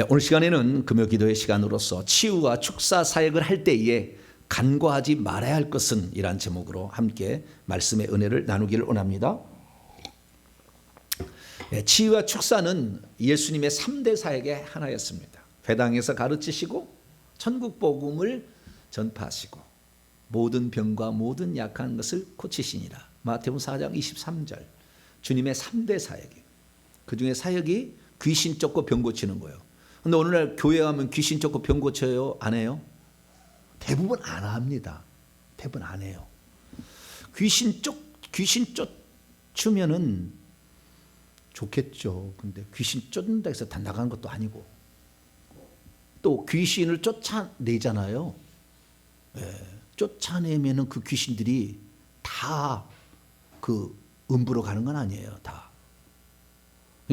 오늘 시간에는 금요 기도의 시간으로서 치유와 축사 사역을 할 때에 간과하지 말아야 할 것은 이란 제목으로 함께 말씀의 은혜를 나누기를 원합니다. 치유와 축사는 예수님의 3대 사역의 하나였습니다. 회당에서 가르치시고 천국 복음을 전파하시고 모든 병과 모든 약한 것을 고치시니라. 마태복음 4장 23절 주님의 3대 사역이에요. 그중에 사역이 귀신 쫓고 병 고치는 거예요. 근데 오늘날 교회 가면 귀신 쫓고 병 고쳐요? 안 해요? 대부분 안 합니다. 대부분 안 해요. 귀신 쫓으면은 좋겠죠. 근데 귀신 쫓는다 해서 다 나가는 것도 아니고 또 귀신을 쫓아내잖아요. 쫓아내면은 그 귀신들이 다 그 음부로 가는 건 아니에요. 다.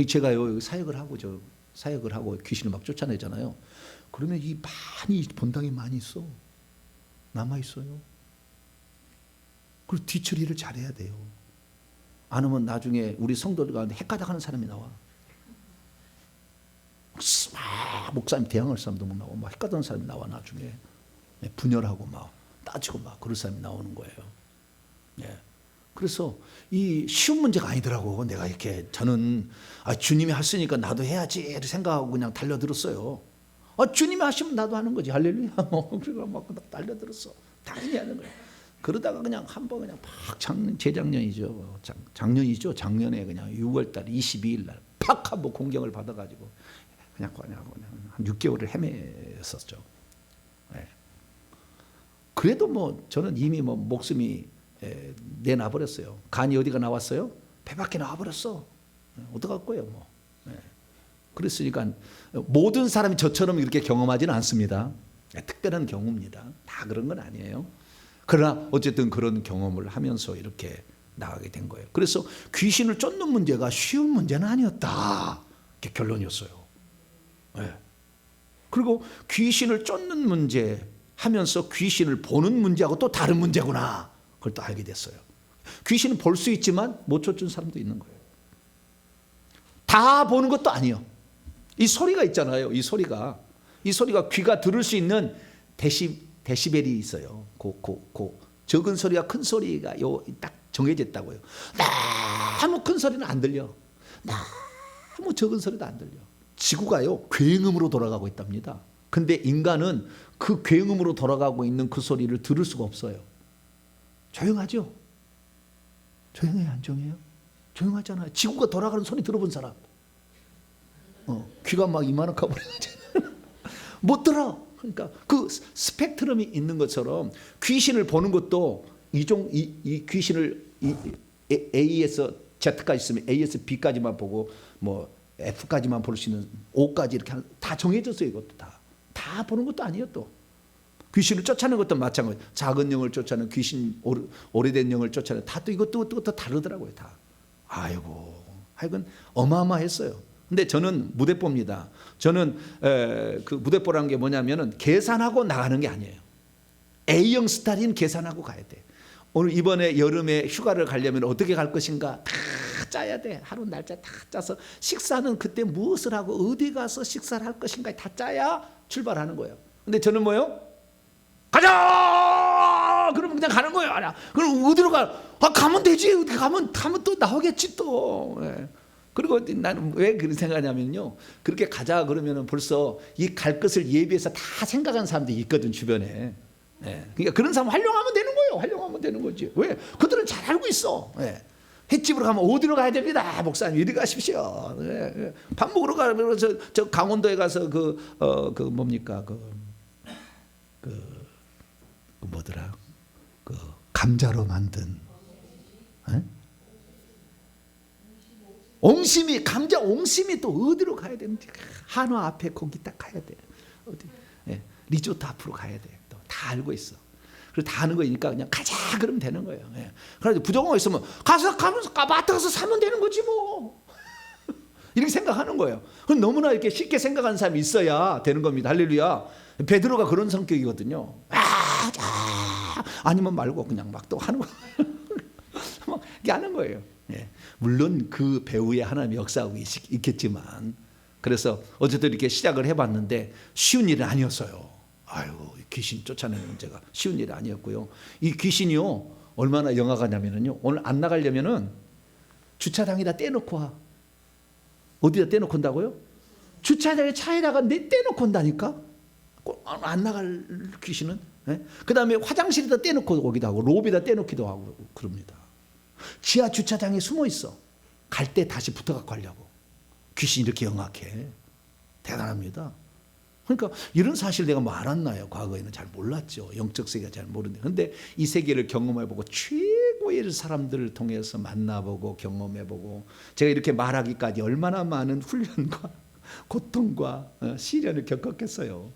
제가요 사역을 하고 귀신을 막 쫓아내잖아요. 그러면 이 많이 본당에 많이 있어. 남아 있어요. 그리고 뒤처리를 잘해야 돼요. 안 하면 나중에 우리 성도들 가운데 헷가닥하는 사람이 나와. 목사님 대항할 사람도 못 나와. 막 헷가닥하는 사람이 나와 나중에. 분열하고 막 따지고 막 그런 사람이 나오는 거예요. 그래서 이 쉬운 문제가 아니더라고. 내가 이렇게 저는 주님이 하시니까 나도 해야지 이렇게 생각하고 그냥 달려들었어요. 주님이 하시면 나도 하는 거지. 할렐루야. 그래서 막 달려들었어. 당연히 하는 거예요. 그러다가 그냥 한번 그냥 팍 재작년이죠. 작년에 그냥 6월달 22일 날 팍 한번 공경을 받아가지고 그냥 한 6개월을 헤맸었죠. 그래도 뭐 저는 이미 뭐 목숨이 내놔버렸어요. 간이 어디가 나왔어요? 배 밖에 나와버렸어. 어떡할 거예요 뭐. 그랬으니까 모든 사람이 저처럼 이렇게 경험하지는 않습니다. 특별한 경우입니다. 다 그런 건 아니에요. 그러나 어쨌든 그런 경험을 하면서 이렇게 나가게 된 거예요. 그래서 귀신을 쫓는 문제가 쉬운 문제는 아니었다. 이게 결론이었어요. 그리고 귀신을 쫓는 문제 하면서 귀신을 보는 문제하고 또 다른 문제구나. 그걸 또 알게 됐어요. 귀신은 볼 수 있지만 못 쫓은 사람도 있는 거예요. 다 보는 것도 아니에요. 이 소리가 있잖아요. 이 소리가 귀가 들을 수 있는 데시벨이 있어요. 적은 소리와 큰 소리가 딱 정해졌다고요. 너무 큰 소리는 안 들려. 너무 적은 소리도 안 들려. 지구가요 굉음으로 돌아가고 있답니다. 근데 인간은 그 굉음으로 돌아가고 있는 그 소리를 들을 수가 없어요. 조용하죠? 조용해요? 안 조용해요? 조용하잖아요. 지구가 돌아가는 소리 들어본 사람. 귀가 막 이만하고 못 들어. 그러니까 그 스펙트럼이 있는 것처럼 귀신을 보는 것도 이 귀신을 A에서 Z까지 있으면 A에서 B까지만 보고 뭐 F까지만 볼 수 있는 O까지 이렇게 다 정해졌어요. 이것도 다 보는 것도 아니에요. 또 귀신을 쫓아내는 것도 마찬가지. 작은 영을 쫓아내는 귀신, 오래된 영을 쫓아내는 다 또 이것도 다르더라고요. 다. 아이고, 하여간 어마어마했어요. 근데 저는 무대뽀입니다. 저는 그 무대뽀라는 게 뭐냐면은 계산하고 나가는 게 아니에요. A형 스타일인 계산하고 가야 돼. 오늘 이번에 여름에 휴가를 가려면 어떻게 갈 것인가 다 짜야 돼. 하루 날짜 다 짜서 식사는 그때 무엇을 하고 어디 가서 식사를 할 것인가 다 짜야 출발하는 거예요. 근데 저는 뭐요? 가자! 그러면 그냥 가는 거예요. 그럼 어디로 가? 가면 되지. 어디 가면 또 나오겠지 또. 그리고 나는 왜 그렇게 생각하냐면요. 그렇게 가자 그러면은 벌써 이 갈 것을 예비해서 다 생각하는 사람들이 있거든 주변에. 그러니까 그런 사람 활용하면 되는 거예요. 활용하면 되는 거지. 왜? 그들은 잘 알고 있어. 횟집으로 가면 어디로 가야 됩니다. 목사님 이리 가십시오. 밥 먹으러 가면 저 강원도에 가서 뭡니까 뭐더라? 감자로 만든 옹심이, 감자 옹심이 또 어디로 가야 되는지 한화 앞에 거기 딱 가야 돼. 어디? 리조트 앞으로 가야 돼. 또 다 알고 있어. 그리고 다 아는 거니까 그냥 가자 그러면 되는 거예요. 그래서 부정하고 있으면 가면서 마트 가서 사면 되는 거지 뭐. 이렇게 생각하는 거예요. 그럼 너무나 이렇게 쉽게 생각하는 사람이 있어야 되는 겁니다. 할렐루야. 베드로가 그런 성격이거든요. 아니면 말고 그냥 막 또 하는 거. 막 이렇게 하는 거예요. 물론 그 배후에 하나님이 역사하고 있겠지만 그래서 어쨌든 이렇게 시작을 해봤는데 쉬운 일은 아니었어요. 아유, 귀신 쫓아내는 문제가 쉬운 일이 아니었고요. 이 귀신이요 얼마나 영악하냐면요, 오늘 안 나가려면은 주차장에다 떼놓고 와. 어디다 떼놓고 온다고요? 주차장에 차에다가 떼놓고 온다니까. 안 나갈 귀신은. 그 다음에 화장실에다 떼놓고 오기도 하고 로비에다 떼놓기도 하고 그럽니다. 지하 주차장에 숨어 있어. 갈 때 다시 붙어갖고 하려고. 귀신이 이렇게 영악해. 대단합니다. 그러니까 이런 사실 내가 뭐 알았나요? 과거에는 잘 몰랐죠. 영적 세계가 잘 모르는데. 근데 이 세계를 경험해보고 최고의 사람들을 통해서 만나보고 경험해보고 제가 이렇게 말하기까지 얼마나 많은 훈련과 고통과 시련을 겪었겠어요.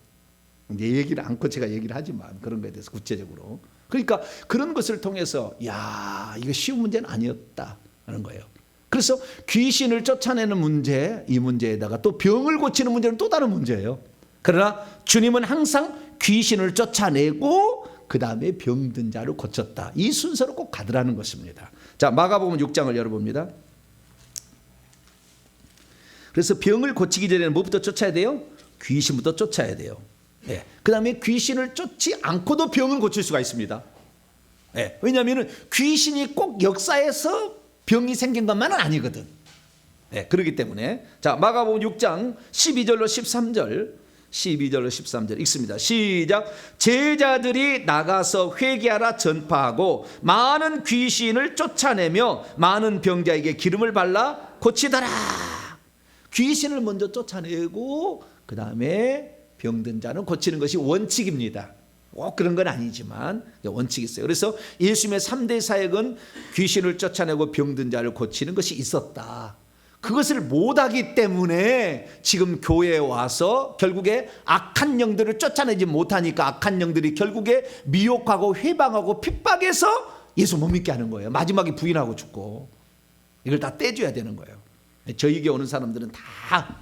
내 얘기를 않고 제가 얘기를 하지만 그런 거에 대해서 구체적으로. 그러니까 그런 것을 통해서 야, 이거 쉬운 문제는 아니었다 하는 거예요. 그래서 귀신을 쫓아내는 문제, 이 문제에다가 또 병을 고치는 문제는 또 다른 문제예요. 그러나 주님은 항상 귀신을 쫓아내고 그 다음에 병든 자를 고쳤다. 이 순서로 꼭 가더라는 것입니다. 자, 마가복음 6장을 열어봅니다. 그래서 병을 고치기 전에는 무엇부터 쫓아야 돼요? 귀신부터 쫓아야 돼요. 네. 그 다음에 귀신을 쫓지 않고도 병을 고칠 수가 있습니다. 네. 왜냐하면 귀신이 꼭 역사에서 병이 생긴 것만은 아니거든. 네. 그렇기 때문에 자, 마가복음 6장 12절로 13절 12절로 13절 읽습니다. 시작. 제자들이 나가서 회개하라 전파하고 많은 귀신을 쫓아내며 많은 병자에게 기름을 발라 고치더라. 귀신을 먼저 쫓아내고 그 다음에 병든 자는 고치는 것이 원칙입니다. 꼭 그런 건 아니지만 원칙이 있어요. 그래서 예수님의 3대 사역은 귀신을 쫓아내고 병든 자를 고치는 것이 있었다. 그것을 못하기 때문에 지금 교회에 와서 결국에 악한 영들을 쫓아내지 못하니까 악한 영들이 결국에 미혹하고 회방하고 핍박해서 예수 못 믿게 하는 거예요. 마지막에 부인하고 죽고. 이걸 다 떼줘야 되는 거예요. 저에게 오는 사람들은 다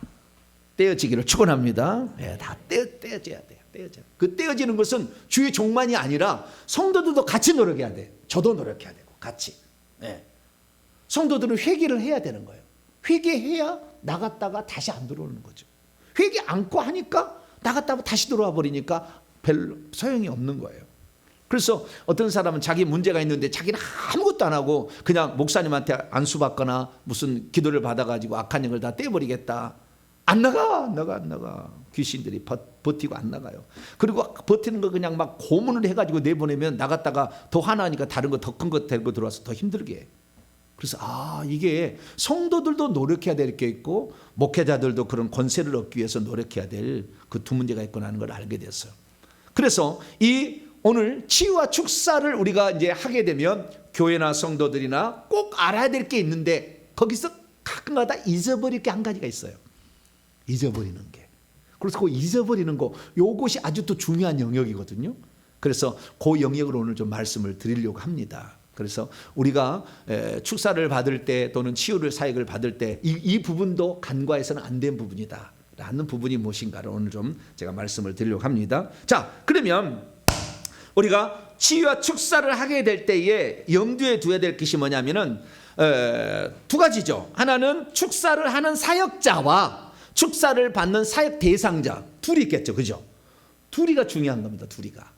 떼어지기를 축원합니다. 네, 다 떼어져야 돼요. 떼어져. 그 떼어지는 것은 주의 종만이 아니라 성도들도 같이 노력해야 돼. 저도 노력해야 되고 같이. 네. 성도들은 회개를 해야 되는 거예요. 회개해야 나갔다가 다시 안 들어오는 거죠. 회개 않고 하니까 나갔다가 다시 들어와 버리니까 별로 소용이 없는 거예요. 그래서 어떤 사람은 자기 문제가 있는데 자기는 아무것도 안 하고 그냥 목사님한테 안수받거나 무슨 기도를 받아가지고 악한 영을 다 떼버리겠다. 안 나가. 귀신들이 버티고 안 나가요. 그리고 버티는 거 그냥 막 고문을 해가지고 내보내면 나갔다가 더 화나니까 다른 거 더 큰 거 데리고 들어와서 더 힘들게 해. 그래서 이게 성도들도 노력해야 될 게 있고 목회자들도 그런 권세를 얻기 위해서 노력해야 될 그 두 문제가 있구나 하는 걸 알게 됐어요. 그래서 이 오늘 치유와 축사를 우리가 이제 하게 되면 교회나 성도들이나 꼭 알아야 될 게 있는데 거기서 가끔가다 잊어버릴 게 한 가지가 있어요. 잊어버리는 게. 그래서 그 잊어버리는 거 요것이 아주 또 중요한 영역이거든요. 그래서 그 영역을 오늘 좀 말씀을 드리려고 합니다. 그래서 우리가 축사를 받을 때 또는 치유를 사역을 받을 때 이 부분도 간과해서는 안 된 부분이다 라는 부분이 무엇인가를 오늘 좀 제가 말씀을 드리려고 합니다. 자, 그러면 우리가 치유와 축사를 하게 될 때에 염두에 두어야 될 것이 뭐냐면은 두 가지죠. 하나는 축사를 하는 사역자와 축사를 받는 사역 대상자 둘이 있겠죠. 그죠? 둘이가 중요한 겁니다. 둘이가.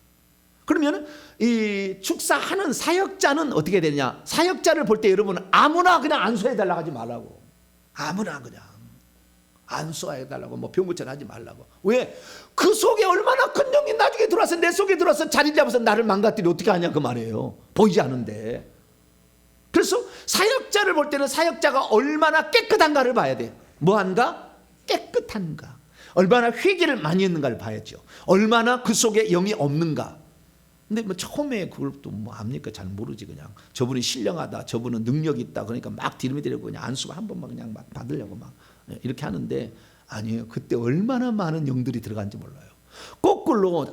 그러면 이 축사하는 사역자는 어떻게 되냐? 사역자를 볼 때 여러분 아무나 그냥 안수해달라고 하지 말라고. 아무나 그냥 안수해달라고 뭐 병고천 하지 말라고. 왜? 그 속에 얼마나 큰 영이 나중에 들어와서 내 속에 들어와서 자리 잡아서 나를 망가뜨리 어떻게 하냐 그 말이에요. 보이지 않은데. 그래서 사역자를 볼 때는 사역자가 얼마나 깨끗한가를 봐야 돼. 뭐한가? 깨끗한가. 얼마나 회개를 많이 했는가를 봐야죠. 얼마나 그 속에 영이 없는가. 근데 뭐 처음에 그걸 또 뭐 압니까? 잘 모르지 그냥. 저분이 신령하다, 저분은 능력 있다. 그러니까 막 디르미디르고 그냥 안수 한 번만 그냥 막 받으려고 막 이렇게 하는데 아니에요. 그때 얼마나 많은 영들이 들어간지 몰라요. 거꾸로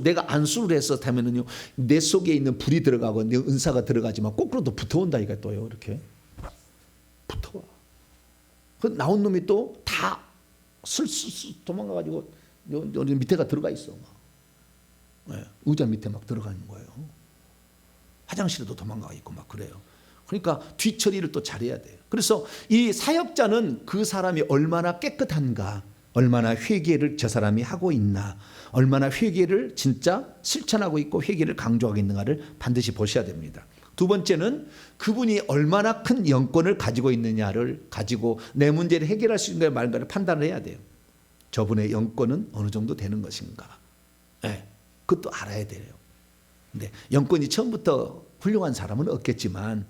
내가 안수를 해서 하면은요 내 속에 있는 불이 들어가고 내 은사가 들어가지만 거꾸로 또 붙어온다 이거 또요 이렇게 붙어와. 그 나온 놈이 또 다 슬슬 도망가가지고 여기 밑에가 들어가 있어. 막. 의자 밑에 막 들어가는 거예요. 화장실에도 도망가 있고 막 그래요. 그러니까 뒤처리를 또 잘해야 돼요. 그래서 이 사역자는 그 사람이 얼마나 깨끗한가 얼마나 회개를 저 사람이 하고 있나, 얼마나 회개를 진짜 실천하고 있고 회개를 강조하고 있는가를 반드시 보셔야 됩니다. 두 번째는 그분이 얼마나 큰 영권을 가지고 있느냐를 가지고 내 문제를 해결할 수 있는가 말인가를 판단을 해야 돼요. 저분의 영권은 어느 정도 되는 것인가. 네, 그것도 알아야 돼요. 근데 영권이 처음부터 훌륭한 사람은 없겠지만,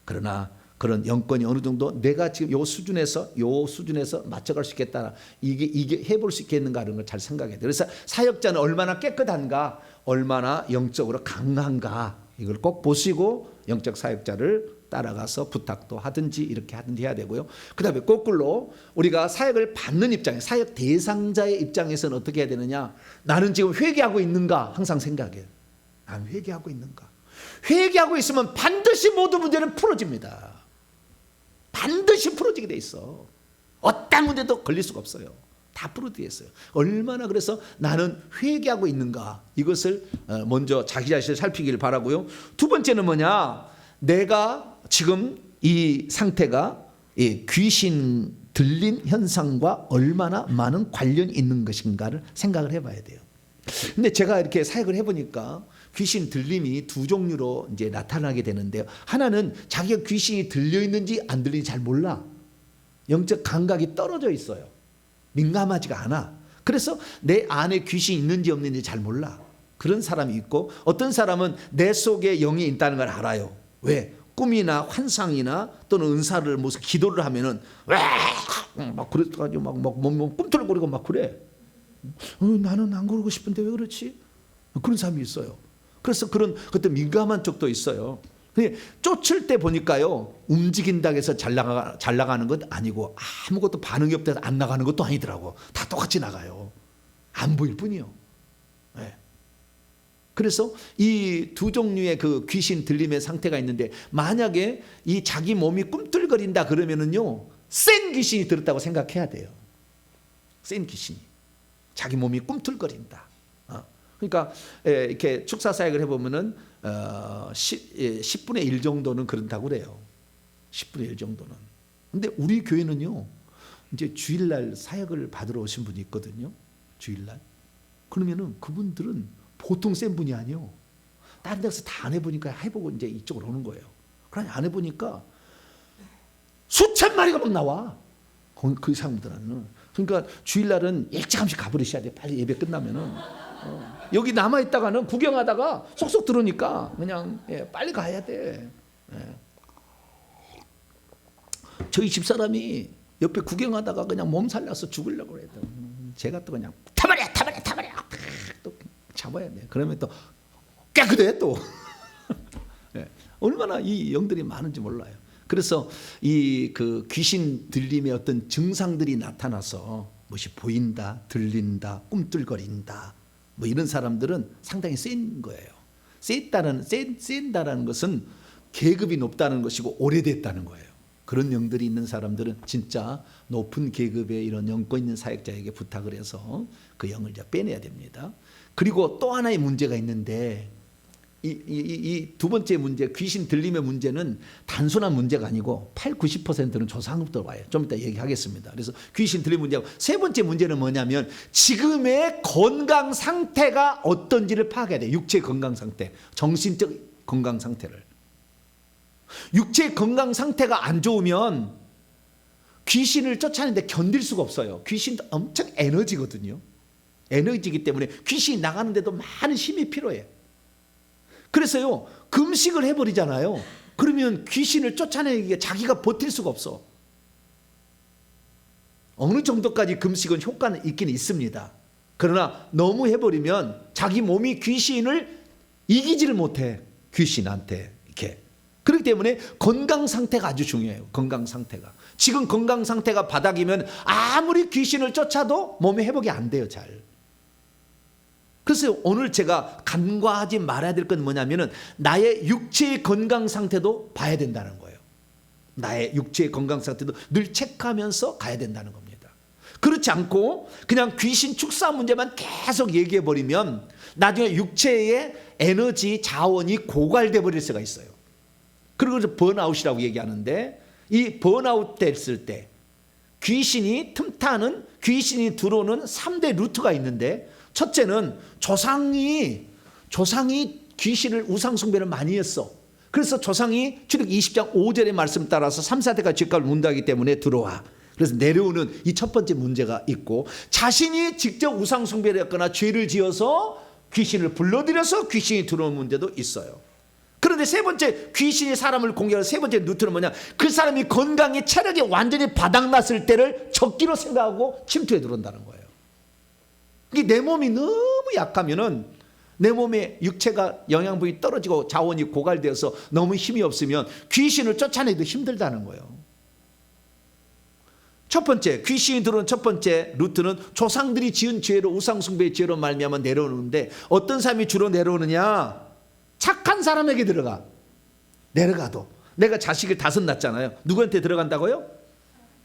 그러나 그런 영권이 어느 정도 내가 지금 요 수준에서 맞춰갈 수 있겠다, 이게 해볼 수 있겠는가 하는 걸 잘 생각해야 돼요. 그래서 사역자는 얼마나 깨끗한가, 얼마나 영적으로 강한가, 이걸 꼭 보시고 영적 사역자를 따라가서 부탁도 하든지 이렇게 하든지 해야 되고요. 그 다음에 거꾸로 우리가 사역을 받는 입장에, 사역 대상자의 입장에서는 어떻게 해야 되느냐, 나는 지금 회개하고 있는가 항상 생각해요. 나는 회개하고 있는가. 회개하고 있으면 반드시 모든 문제는 풀어집니다. 반드시 풀어지게 돼 있어. 어떤 문제도 걸릴 수가 없어요. 다 풀어지게 있어요. 얼마나 그래서 나는 회개하고 있는가, 이것을 먼저 자기 자신을 살피기를 바라고요. 두 번째는 뭐냐, 내가 지금 이 상태가 귀신 들린 현상과 얼마나 많은 관련이 있는 것인가를 생각을 해봐야 돼요. 근데 제가 이렇게 사역을 해보니까 귀신 들림이 두 종류로 이제 나타나게 되는데요. 하나는 자기가 귀신이 들려 있는지 안 들리는지 잘 몰라. 영적 감각이 떨어져 있어요. 민감하지가 않아. 그래서 내 안에 귀신이 있는지 없는지 잘 몰라. 그런 사람이 있고, 어떤 사람은 내 속에 영이 있다는 걸 알아요. 왜? 꿈이나 환상이나 또는 은사를 무슨 기도를 하면은 막 그래가지고 막 꿈틀거리고 막 그래. 나는 안 그러고 싶은데 왜 그렇지? 그런 사람이 있어요. 그래서 그런 그때 민감한 쪽도 있어요. 쫓을 때 보니까요, 움직인다고 해서 잘 나가는 것 아니고 아무것도 반응이 없다고 안 나가는 것도 아니더라고. 다 똑같이 나가요. 안 보일 뿐이요. 네. 그래서 이 두 종류의 그 귀신 들림의 상태가 있는데, 만약에 이 자기 몸이 꿈틀거린다 그러면은요, 센 귀신이 들었다고 생각해야 돼요. 센 귀신이. 자기 몸이 꿈틀거린다. 그러니까 이렇게 축사 사역을 해보면은 10분의 1 정도는 그런다고 그래요. 10분의 1 정도는. 근데 우리 교회는요, 이제 주일날 사역을 받으러 오신 분이 있거든요. 주일날. 그러면은 그분들은 보통 센 분이 아니요. 다른 데서 다 안 해보니까 해보고 이제 이쪽으로 오는 거예요. 그러니 안 해보니까 수천 마리가 막 나와. 그 사람들은. 그러니까 주일날은 일찌감치 가버리셔야 돼. 빨리 예배 끝나면은. 여기 남아있다가는 구경하다가 쏙쏙 들어오니까 그냥 빨리 가야 돼. 저희 집사람이 옆에 구경하다가 그냥 몸살나서 죽으려고 그래요. 제가 또 그냥 타버려 또 잡아야 돼. 그러면 또 깨끗해 또. 얼마나 이 영들이 많은지 몰라요. 그래서 이 그 귀신 들림의 어떤 증상들이 나타나서 무엇이 보인다, 들린다, 꿈틀거린다, 뭐 이런 사람들은 상당히 센 거예요. 센다라는 것은 계급이 높다는 것이고 오래됐다는 거예요. 그런 영들이 있는 사람들은 진짜 높은 계급의 이런 영권 있는 사역자에게 부탁을 해서 그 영을 이제 빼내야 됩니다. 그리고 또 하나의 문제가 있는데, 이 두 번째 문제, 귀신 들림의 문제는 단순한 문제가 아니고 80~90%는 조상부터 와요. 좀 이따 얘기하겠습니다. 그래서 귀신 들림 문제고, 세 번째 문제는 뭐냐면 지금의 건강 상태가 어떤지를 파악해야 돼요. 육체 건강 상태, 정신적 건강 상태를. 육체 건강 상태가 안 좋으면 귀신을 쫓아내는데 견딜 수가 없어요. 귀신도 엄청 에너지거든요. 에너지이기 때문에 귀신이 나가는데도 많은 힘이 필요해요. 그래서요, 금식을 해버리잖아요. 그러면 귀신을 쫓아내기에 자기가 버틸 수가 없어. 어느 정도까지 금식은 효과는 있긴 있습니다. 그러나 너무 해버리면 자기 몸이 귀신을 이기지를 못해. 귀신한테 이렇게. 그렇기 때문에 건강 상태가 아주 중요해요. 건강 상태가. 지금 건강 상태가 바닥이면 아무리 귀신을 쫓아도 몸에 회복이 안 돼요, 잘. 그래서 오늘 제가 간과하지 말아야 될 건 뭐냐면은 나의 육체의 건강 상태도 봐야 된다는 거예요. 나의 육체의 건강 상태도 늘 체크하면서 가야 된다는 겁니다. 그렇지 않고 그냥 귀신 축사 문제만 계속 얘기해 버리면 나중에 육체의 에너지 자원이 고갈돼 버릴 수가 있어요. 그리고 번아웃이라고 얘기하는데, 이 번아웃 됐을 때 귀신이 틈타는, 귀신이 들어오는 3대 루트가 있는데, 첫째는 조상이 귀신을 우상 숭배를 많이 했어. 그래서 조상이 출애굽 20장 5절의 말씀 따라서 3, 4대가 죄값을 문다기 때문에 들어와. 그래서 내려오는 이 첫 번째 문제가 있고, 자신이 직접 우상 숭배를 했거나 죄를 지어서 귀신을 불러들여서 귀신이 들어오는 문제도 있어요. 그런데 세 번째, 귀신이 사람을 공격하는 세 번째 루트는 뭐냐? 그 사람이 건강이, 체력이 완전히 바닥났을 때를 적기로 생각하고 침투해 들어온다는 거예요. 내 몸이 너무 약하면은, 내 몸에 육체가 영양분이 떨어지고 자원이 고갈되어서 너무 힘이 없으면 귀신을 쫓아내기도 힘들다는 거예요. 첫 번째, 귀신이 들어오는 첫 번째 루트는 조상들이 지은 죄로, 우상숭배의 죄로 말미암아 내려오는데, 어떤 사람이 주로 내려오느냐? 착한 사람에게 내려가도. 내가 자식을 5 낳았잖아요. 누구한테 들어간다고요?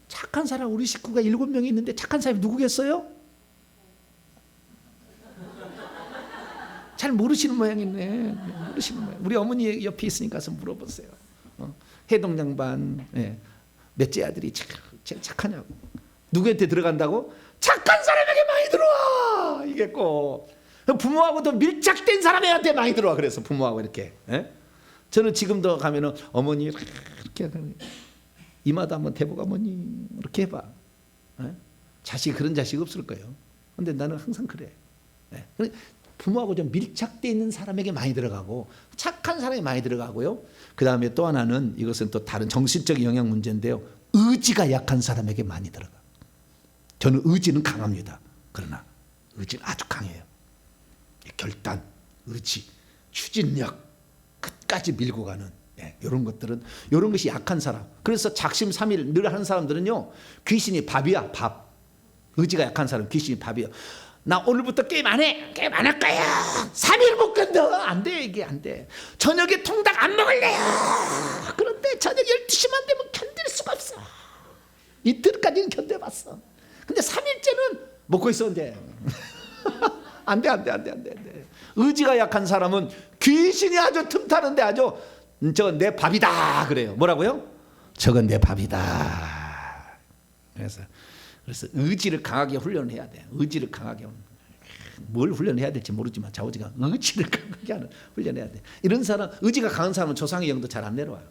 착한 사람. 우리 식구가 7명이 있는데 착한 사람이 누구겠어요? 잘 모르시는 모양이네. 모르시는 모양. 우리 어머니 옆에 있으니까 가서 물어보세요. 해동양반, 넷째 아들이 제일 착하냐고. 누구한테 들어간다고? 착한 사람에게 많이 들어와. 이게 꼭 부모하고도 밀착된 사람한테 많이 들어와. 그래서 부모하고 이렇게. 저는 지금도 가면은 어머니 이렇게 이마도 한번 대보고 어머니 이렇게 해봐. 자식, 그런 자식 없을 거예요. 근데 나는 항상 그래. 부모하고 좀 밀착되어 있는 사람에게 많이 들어가고, 착한 사람이 많이 들어가고요. 그 다음에 또 하나는, 이것은 또 다른 정신적 영향 문제인데요, 의지가 약한 사람에게 많이 들어가. 저는 의지는 강합니다. 그러나 의지는 아주 강해요. 결단, 의지, 추진력, 끝까지 밀고 가는, 이런 것들은, 이런 것이 약한 사람. 그래서 작심삼일 늘 하는 사람들은요, 귀신이 밥이야. 밥. 의지가 약한 사람 귀신이 밥이야. 나 오늘부터 게임 안 해. 게임 안 할 거야. 3일 못 견뎌. 안 돼. 이게 안 돼. 저녁에 통닭 안 먹을래요. 그런데 저녁 12시만 되면 견딜 수가 없어. 이틀까지는 견뎌봤어. 근데 3일째는 먹고 있어. 이제 안 돼. 의지가 약한 사람은 귀신이 아주 틈타는데 아주, 저건 내 밥이다 그래요. 뭐라고요? 저건 내 밥이다. 그래서 의지를 강하게 훈련해야 돼. 의지를 강하게. 뭘 훈련해야 될지 모르지만 좌우지가 의지를 강하게 하는 훈련해야 돼. 이런 사람, 의지가 강한 사람은 조상의 영도 잘 안 내려와요.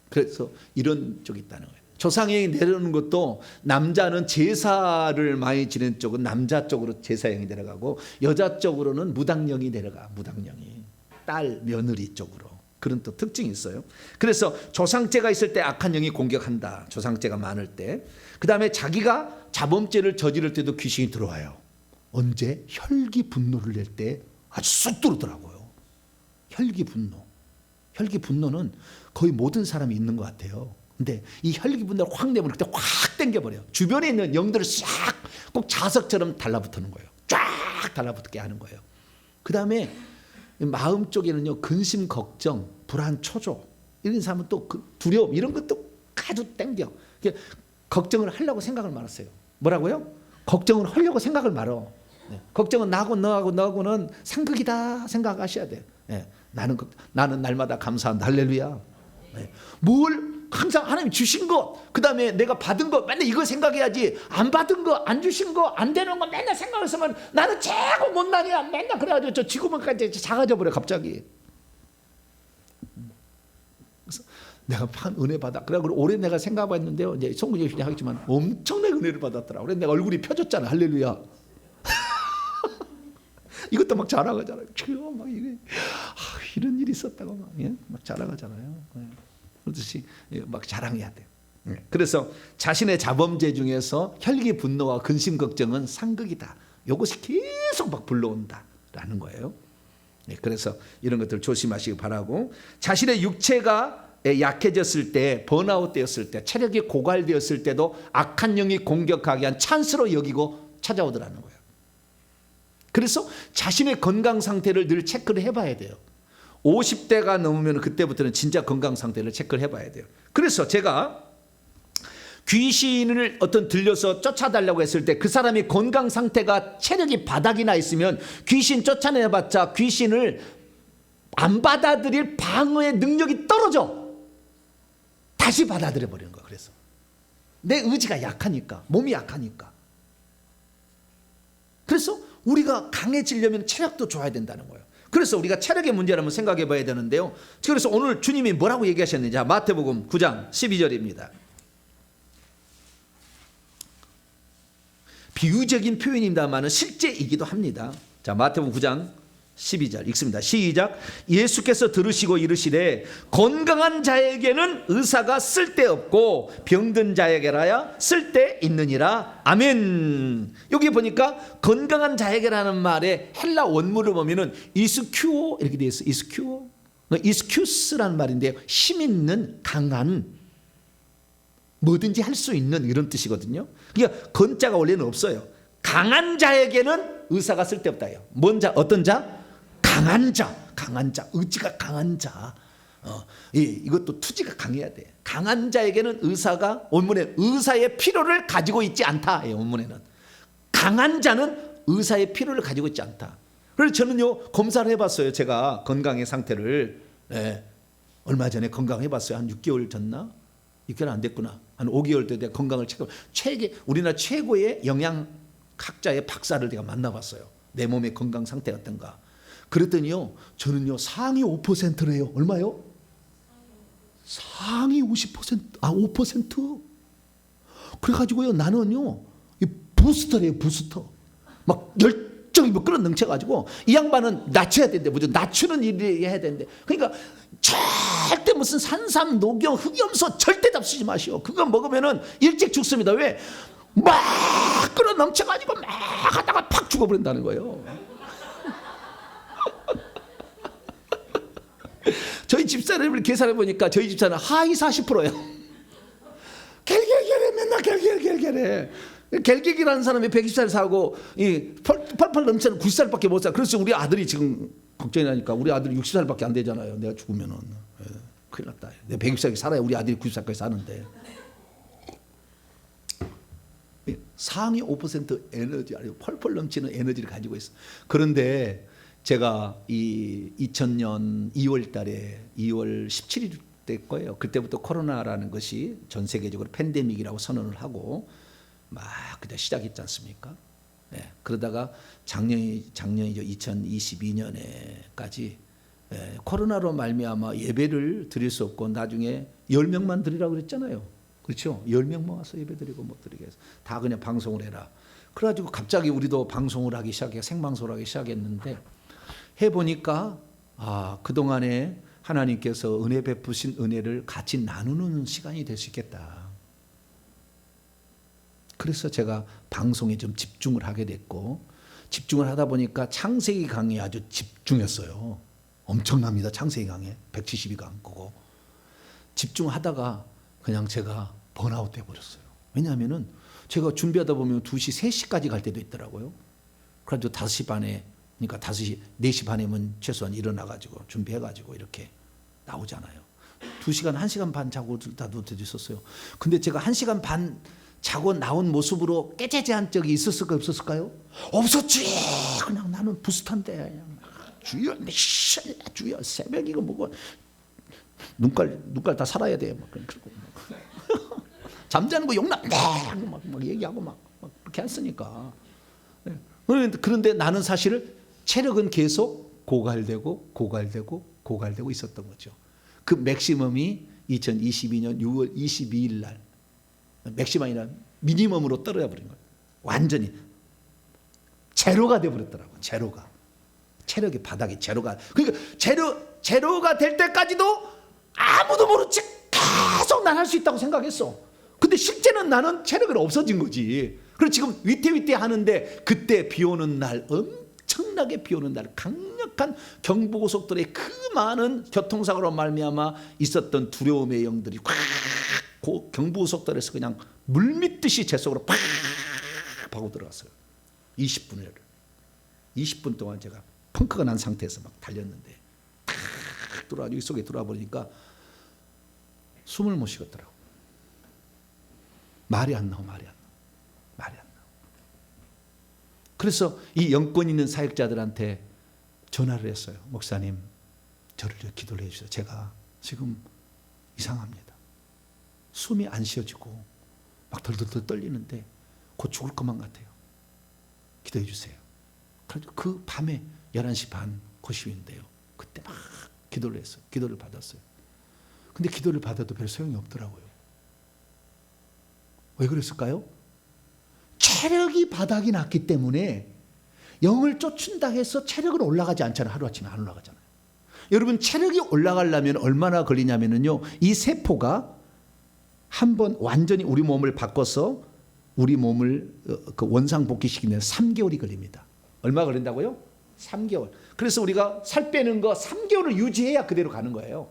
그래서 이런 쪽이 있다는 거예요. 조상의 영이 내려오는 것도, 남자는 제사를 많이 지내는 쪽은 남자 쪽으로 제사영이 내려가고, 여자 쪽으로는 무당령이 내려가. 무당령이 딸, 며느리 쪽으로. 그런 또 특징이 있어요. 그래서 조상죄가 있을 때 악한 영이 공격한다. 조상죄가 많을 때. 그 다음에 자기가 자범죄를 저지를 때도 귀신이 들어와요. 언제? 혈기 분노를 낼 때 아주 쑥 들어오더라고요. 혈기 분노는 거의 모든 사람이 있는 것 같아요. 근데 이 혈기 분노를 확 내면 그때 확 당겨버려. 주변에 있는 영들을 싹 꼭 자석처럼 달라붙는 거예요. 쫙 달라붙게 하는 거예요. 그 다음에 마음 쪽에는요, 근심, 걱정, 불안, 초조, 이런 사람은 또 두려움, 이런 것도 아주 땡겨. 걱정을 하려고 생각을 말았어요. 뭐라고요? 걱정을 하려고 생각을 말어. 걱정은 너하고는 상극이다 생각하셔야 돼요. 나는 날마다 감사한다. 할렐루야. 뭘 항상 하나님 주신 것, 그 다음에 내가 받은 것, 맨날 이거 생각해야지. 안 받은 거, 안 주신 거, 안 되는 거 맨날 생각했으면 나는 최고 못난이야. 맨날 그래가지고 저 지구만까지 작아져 버려 갑자기. 그래서 내가 은혜 받아. 그래가지고 올해 내가 생각해봤는데요, 이제 송구제 하겠지만 엄청나게 은혜를 받았더라. 그래서 내가 얼굴이 펴졌잖아. 할렐루야. 이것도 막 자랑하잖아요. 막 이런 일이 있었다고 막 자랑하잖아요. 그렇듯이 막 자랑해야 돼요. 그래서 자신의 자범죄 중에서 혈기 분노와 근심 걱정은 상극이다. 이것이 계속 막 불러온다라는 거예요. 그래서 이런 것들 조심하시기 바라고, 자신의 육체가 약해졌을 때, 번아웃 되었을 때, 체력이 고갈되었을 때도 악한 영이 공격하게 한 찬스로 여기고 찾아오더라는 거예요. 그래서 자신의 건강 상태를 늘 체크를 해봐야 돼요. 50대가 넘으면 그때부터는 진짜 건강 상태를 체크를 해봐야 돼요. 그래서 제가 귀신을 들려서 쫓아달라고 했을 때 그 사람이 건강 상태가, 체력이 바닥이 나 있으면 귀신 쫓아내봤자 귀신을 안 받아들일 방어의 능력이 떨어져. 다시 받아들여 버리는 거야. 그래서 내 의지가 약하니까, 몸이 약하니까. 그래서 우리가 강해지려면 체력도 좋아야 된다는 거예요. 그래서 우리가 체력의 문제를 한번 생각해 봐야 되는데요. 그래서 오늘 주님이 뭐라고 얘기하셨는지 마태복음 9장 12절입니다. 비유적인 표현입니다만 실제이기도 합니다. 자, 마태복음 9장 12절 읽습니다. 시작. 예수께서 들으시고 이르시되 건강한 자에게는 의사가 쓸데없고 병든 자에게라야 쓸데있느니라. 아멘. 여기 보니까 건강한 자에게라는 말의 헬라 원문을 보면은 이스큐오 이렇게 되어 있어요. 이스큐오. 이스큐스라는 말인데요. 힘 있는, 강한, 뭐든지 할 수 있는 이런 뜻이거든요. 그러니까 건자가 원래는 없어요. 강한 자에게는 의사가 쓸데없다요. 뭔 자? 어떤 자? 강한 자, 강한 자, 의지가 강한 자. 이것도 투지가 강해야 돼. 강한 자에게는 의사가, 원문에 의사의 필요를 가지고 있지 않다. 원문에는 강한 자는 의사의 필요를 가지고 있지 않다. 그래서 저는요 검사를 해봤어요. 제가 건강의 상태를 얼마 전에 건강해봤어요. 한 6개월 전나? 6개월 안 됐구나. 한 5개월 때 건강을 체크. 우리나라 최고의 영양학자의 박사를 내가 만나봤어요. 내 몸의 건강 상태가 어떤가. 그랬더니요, 저는요 상위 5%래요. 얼마요? 상위 50%, 5%. 그래가지고요 나는요 이 부스터래요, 부스터. 막 열정이 뭐 끌어 넘쳐가지고 이 양반은 낮춰야 된대, 무조건 낮추는 일을 해야 된대. 그러니까 절대 무슨 산삼, 녹용, 흑염소 절대 잡수지 마시오. 그거 먹으면은 일찍 죽습니다. 왜? 막 끌어 넘쳐가지고 막 하다가 팍 죽어버린다는 거예요. 저희 집사람을 계산해 보니까 저희 집사는 하위 40%예요. 갤갤갤해, 맨날 갤갤갤해. 갤갤이라는 사람이 120살 사고 이 펄펄 넘치는 90살밖에 못 살. 그래서 우리 아들이 지금 걱정이 나니까. 우리 아들이 60살밖에 안 되잖아요. 내가 죽으면은 큰일 났다. 내가 120살까지 살아야 우리 아들이 90살까지 사는데. 상위 5% 에너지, 펄펄 넘치는 에너지를 가지고 있어. 그런데 제가 이 2000년 2월 달에 2월 17일 때 거예요. 그때부터 코로나라는 것이 전 세계적으로 팬데믹이라고 선언을 하고 막 그때 시작했지 않습니까? 네. 그러다가 작년이죠. 2022년에까지 코로나로 말미암아 예배를 드릴 수 없고 나중에 10명만 드리라고 그랬잖아요. 그렇죠? 10명 모아서 예배 드리고 못 드리게 해서 다 그냥 방송을 해라. 그래가지고 갑자기 우리도 방송을 하기 시작해, 생방송을 하기 시작했는데 해보니까 그동안에 하나님께서 은혜 베푸신 은혜를 같이 나누는 시간이 될 수 있겠다. 그래서 제가 방송에 좀 집중을 하게 됐고, 집중을 하다 보니까 창세기 강의에 아주 집중했어요. 엄청납니다. 창세기 강의 172강 그거 집중하다가 그냥 제가 번아웃 돼버렸어요. 왜냐하면은 제가 준비하다 보면 2시, 3시까지 갈 때도 있더라고요. 그래도 5시 반에, 그러니까 5시, 4시 반에면 최소한 일어나가지고 준비해가지고 이렇게 나오잖아요. 2시간, 1시간 반 자고 나도 있었어요. 근데 제가 1시간 반 자고 나온 모습으로 깨재재한 적이 있었을까요? 없었을까요? 없었지. 그냥 나는 부스터인데 주여, 주여, 새벽이고 뭐고 눈깔 다 살아야 돼. 막 그러고 잠자는 거 용납 막 얘기하고 막 그렇게 했으니까. 그런데 나는 사실 체력은 계속 고갈되고 있었던 거죠. 그 맥시멈이 2022년 6월 22일 날 맥시멈이나 미니멈으로 떨어져 버린 거예요. 완전히 제로가 돼 버렸더라고. 제로가. 체력의 바닥이 제로가. 그러니까 제로가 될 때까지도 아무도 모르지 계속 난 할 수 있다고 생각했어. 근데 실제는 나는 체력이 없어진 거지. 그래서 지금 위태위태 하는데 그때 비 오는 날, 엄청나게 비 오는 날, 강력한 경부고속도로에 그 많은 교통사고로 말미암아 있었던 두려움의 영들이 꽉 경부고속도로에서 그냥 물밀듯이 제 속으로 팍 파고 들어갔어요. 20분 동안 제가 펑크가 난 상태에서 막 달렸는데 탁 들어와서 이 속에 들어와 버리니까 숨을 못 쉬겠더라고. 말이 안 나와. 그래서 이 영권 있는 사역자들한테 전화를 했어요. 목사님, 저를 기도를 해주세요. 제가 지금 이상합니다. 숨이 안 쉬어지고 막 덜덜덜 떨리는데 곧 죽을 것만 같아요. 기도해 주세요. 그 밤에 11시 반 코시인데요. 그때 막 기도를 했어요. 기도를 받았어요. 근데 기도를 받아도 별 소용이 없더라고요. 왜 그랬을까요? 체력이 바닥이 났기 때문에 영을 쫓는다 해서 체력은 올라가지 않잖아요. 하루아침에 안 올라가잖아요. 여러분 체력이 올라가려면 얼마나 걸리냐면요. 이 세포가 한번 완전히 우리 몸을 바꿔서 우리 몸을 그 원상복귀시키는 3개월이 걸립니다. 얼마 걸린다고요? 3개월. 그래서 우리가 살 빼는 거 3개월을 유지해야 그대로 가는 거예요.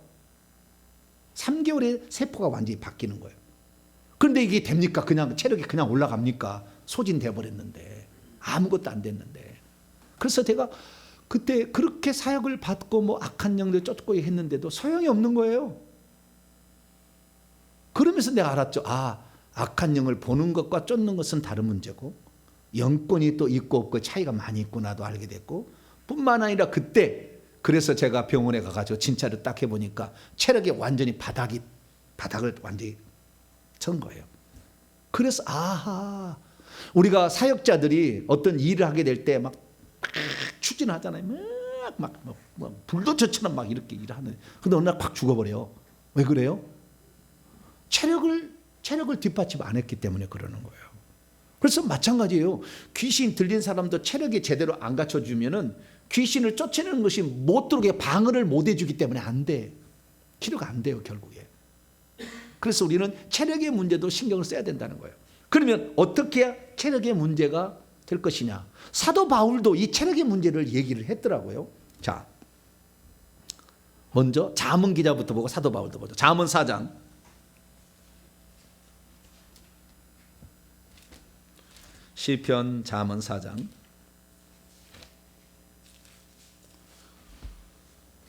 3개월에 세포가 완전히 바뀌는 거예요. 그런데 이게 됩니까? 그냥 체력이 그냥 올라갑니까? 소진돼 버렸는데 아무것도 안 됐는데. 그래서 제가 그때 그렇게 사역을 받고 뭐 악한 영들 쫓고 했는데도 소용이 없는 거예요. 그러면서 내가 알았죠. 악한 영을 보는 것과 쫓는 것은 다른 문제고 영권이 또 있고 없고 차이가 많이 있구나도 알게 됐고, 뿐만 아니라 그때 그래서 제가 병원에 가가지고 진찰을 딱 해보니까 체력이 완전히 바닥을 완전히 천 거예요. 그래서 우리가 사역자들이 어떤 일을 하게 될 때 막 추진하잖아요. 막 불도저처럼 막 이렇게 일하는. 근데 어느 날 팍 죽어버려요. 왜 그래요? 체력을 뒷받침 안 했기 때문에 그러는 거예요. 그래서 마찬가지예요. 귀신 들린 사람도 체력이 제대로 안 갖춰주면은 귀신을 쫓아내는 것이 못 들어오게 방어를 못 해주기 때문에 안 돼. 치료가 안 돼요, 결국에. 그래서 우리는 체력의 문제도 신경을 써야 된다는 거예요. 그러면 어떻게 해야 체력의 문제가 될 것이냐. 사도 바울도 이 체력의 문제를 얘기를 했더라고요. 자, 먼저 잠언 기자부터 보고 사도 바울도 보죠. 잠언 4장. 시편 잠언 4장.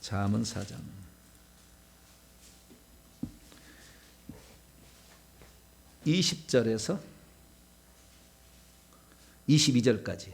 잠언 4장. 20절에서 22절까지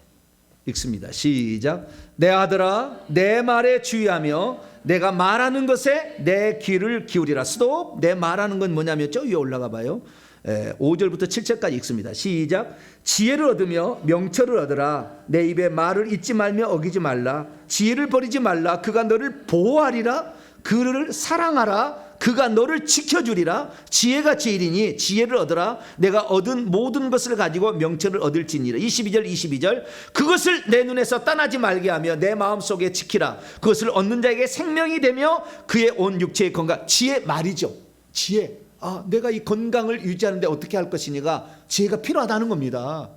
읽습니다. 시작. 내 아들아 내 말에 주의하며 내가 말하는 것에 내 귀를 기울이라. 스톱. 내 말하는 건 뭐냐면 저 위에 올라가 봐요. 5절부터 7절까지 읽습니다. 시작. 지혜를 얻으며 명철을 얻으라. 내 입에 말을 잊지 말며 어기지 말라. 지혜를 버리지 말라. 그가 너를 보호하리라. 그를 사랑하라. 그가 너를 지켜주리라. 지혜가 제일이니 지혜를 얻으라. 내가 얻은 모든 것을 가지고 명철을 얻을지니라. 22절. 그것을 내 눈에서 떠나지 말게 하며 내 마음속에 지키라. 그것을 얻는 자에게 생명이 되며 그의 온 육체의 건강. 지혜 말이죠. 지혜. 내가 이 건강을 유지하는데 어떻게 할 것이니가 지혜가 필요하다는 겁니다.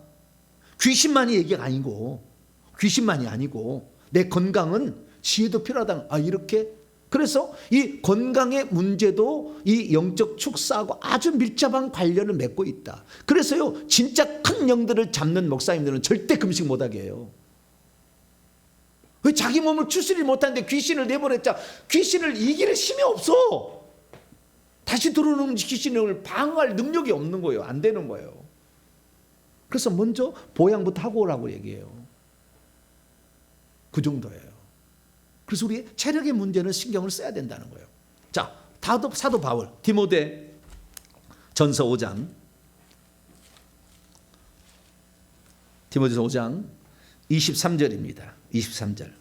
귀신만이 얘기가 아니고 내 건강은 지혜도 필요하다. 이렇게. 그래서 이 건강의 문제도 이 영적 축사하고 아주 밀접한 관련을 맺고 있다. 그래서요, 진짜 큰 영들을 잡는 목사님들은 절대 금식 못하게 해요. 왜? 자기 몸을 추스리지 못하는데 귀신을 내보냈자. 귀신을 이길 힘이 없어. 다시 들어오는 귀신을 방어할 능력이 없는 거예요. 안 되는 거예요. 그래서 먼저 보양부터 하고 오라고 얘기해요. 그 정도예요. 그래서 우리 체력의 문제는 신경을 써야 된다는 거예요. 자, 사도 바울 디모데 전서 5장. 디모데전서 5장 23절입니다. 23절.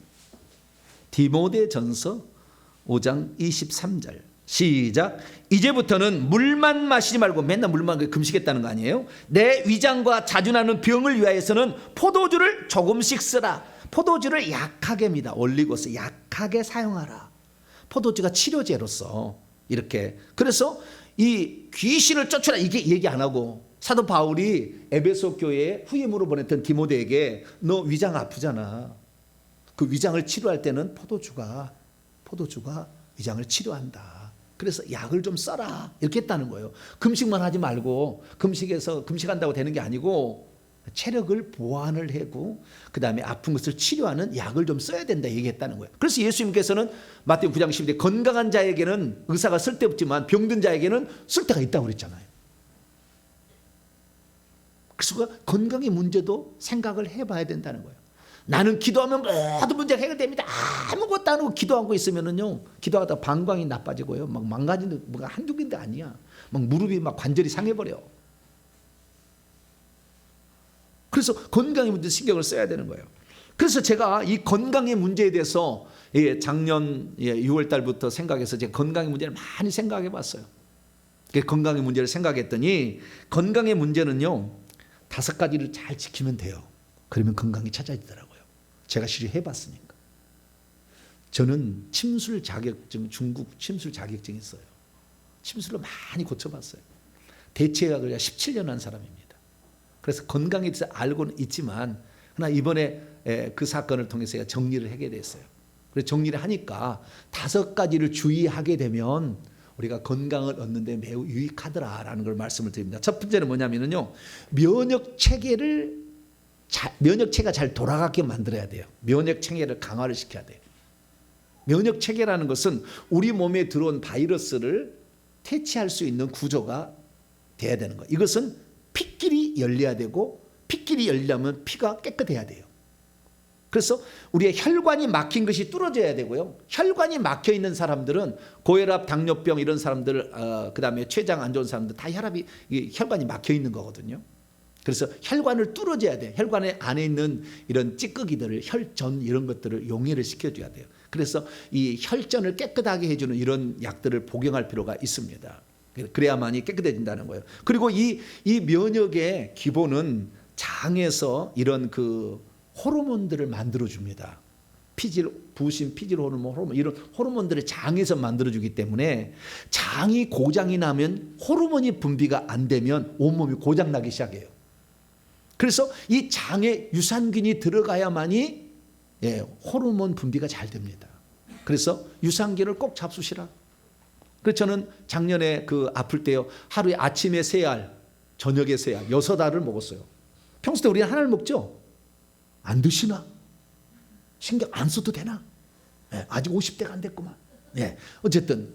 디모데 전서 5장 23절. 시작. 이제부터는 물만 마시지 말고 맨날 물만 금식했다는 거 아니에요? 내 위장과 자주 나는 병을 위하여서는 포도주를 조금씩 쓰라. 포도주를 약하게입니다. 올리고서 약하게 사용하라. 포도주가 치료제로서 이렇게. 그래서 이 귀신을 쫓아라 이게 얘기 안 하고, 사도 바울이 에베소 교회에 후임으로 보냈던 디모데에게 너 위장 아프잖아. 그 위장을 치료할 때는 포도주가 위장을 치료한다. 그래서 약을 좀 써라 이렇게 했다는 거예요. 금식만 하지 말고, 금식한다고 되는 게 아니고 체력을 보완을 하고 그 다음에 아픈 것을 치료하는 약을 좀 써야 된다 얘기했다는 거예요. 그래서 예수님께서는 마태복음 9장 12절에 건강한 자에게는 의사가 쓸데없지만 병든 자에게는 쓸데가 있다고 그랬잖아요. 그래서 건강의 문제도 생각을 해봐야 된다는 거예요. 나는 기도하면 모든 문제가 해결됩니다. 아무것도 안 하고 기도하고 있으면은요, 기도하다 방광이 나빠지고요, 막 망가지는 뭐가 한두 개인데 아니야. 막 무릎이 막 관절이 상해버려. 그래서 건강의 문제 신경을 써야 되는 거예요. 그래서 제가 이 건강의 문제에 대해서 작년 6월 달부터 생각해서 제가 건강의 문제를 많이 생각해 봤어요. 건강의 문제를 생각했더니 건강의 문제는요 5가지를 잘 지키면 돼요. 그러면 건강이 찾아지더라고요. 제가 실험해 봤으니까. 저는 침술 자격증, 중국 침술 자격증이 있어요. 침술로 많이 고쳐봤어요. 대체약을 17년 한 사람입니다. 그래서 건강에 대해서 알고는 있지만 그러나 이번에 그 사건을 통해서 제가 정리를 하게 됐어요. 그래서 정리를 하니까 5가지를 주의하게 되면 우리가 건강을 얻는 데 매우 유익하더라라는 걸 말씀을 드립니다. 첫 번째는 뭐냐면요. 면역체계가 잘 돌아가게 만들어야 돼요. 면역체계를 강화를 시켜야 돼요. 면역체계라는 것은 우리 몸에 들어온 바이러스를 퇴치할 수 있는 구조가 돼야 되는 거예요. 이것은 피끼리 열려야 되고 피끼리 열려면 피가 깨끗해야 돼요. 그래서 우리의 혈관이 막힌 것이 뚫어져야 되고요. 혈관이 막혀 있는 사람들은 고혈압, 당뇨병 이런 사람들, 그다음에 췌장 안 좋은 사람들 다 혈관이 막혀 있는 거거든요. 그래서 혈관을 뚫어줘야 돼. 혈관 안에 있는 이런 찌꺼기들을 혈전 이런 것들을 용해를 시켜줘야 돼요. 그래서 이 혈전을 깨끗하게 해주는 이런 약들을 복용할 필요가 있습니다. 그래야만이 깨끗해진다는 거예요. 그리고 이 면역의 기본은 장에서 이런 그 호르몬들을 만들어줍니다. 부신, 피질 호르몬 이런 호르몬들을 장에서 만들어주기 때문에 장이 고장이 나면 호르몬이 분비가 안 되면 온몸이 고장나기 시작해요. 그래서 이 장에 유산균이 들어가야만이 호르몬 분비가 잘 됩니다. 그래서 유산균을 꼭 잡수시라. 그래서 저는 작년에 아플 때요 하루에 아침에 3알, 저녁에 3알, 6알을 먹었어요. 평소 때 우리는 하나를 먹죠. 안 드시나? 신경 안 써도 되나? 아직 50대가 안 됐구만. 어쨌든